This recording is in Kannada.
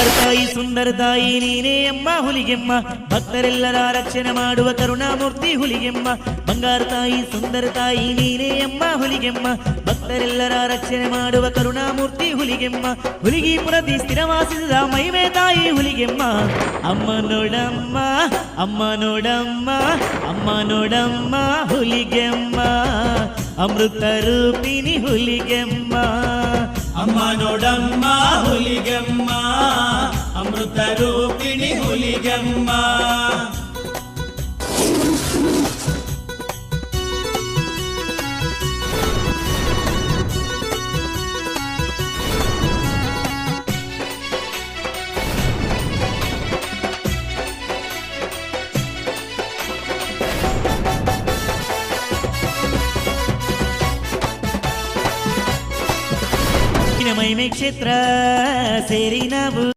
ಬಂಗಾರ ತಾಯಿ ಸುಂದರ ತಾಯಿ ನೀನೇ ಅಮ್ಮ ಹುಲಿಗೆಮ್ಮ ಭಕ್ತರೆಲ್ಲರ ರಕ್ಷಣೆ ಮಾಡುವ ಕರುಣಾಮೂರ್ತಿ ಹುಲಿಗೆಮ್ಮ ಬಂಗಾರ ತಾಯಿ ಸುಂದರ ತಾಯಿ ನೀನೇ ಅಮ್ಮ ಹುಲಿಗೆಮ್ಮ ಭಕ್ತರೆಲ್ಲರ ರಕ್ಷಣೆ ಮಾಡುವ ಕರುಣಾಮೂರ್ತಿ ಹುಲಿಗೆಮ್ಮ ಹುಲಿಗಿಪುರದಿ ಸ್ಥಿರವಾಸಿಸಿದ ಮೈಮೆ ತಾಯಿ ಹುಲಿಗೆಮ್ಮ ಅಮ್ಮ ನೋಡಮ್ಮ ಅಮ್ಮ ನೋಡಮ್ಮ ಅಮ್ಮ ನೋಡಮ್ಮ ಹುಲಿಗೆಮ್ಮ ಅಮೃತ ರೂಪಿಣಿ ಹುಲಿಗೆಮ್ಮ ಅಮ್ಮ ನೋಡಮ್ಮ ಹುಲಿಗೆಮ್ಮ ಅಮೃತ ರೂಪಿಣಿ ಹುಲಿಗೆಮ್ಮ ಮಹಿಮೆ ಕ್ಷೇತ್ರ ಸೇರಿ ನಾವು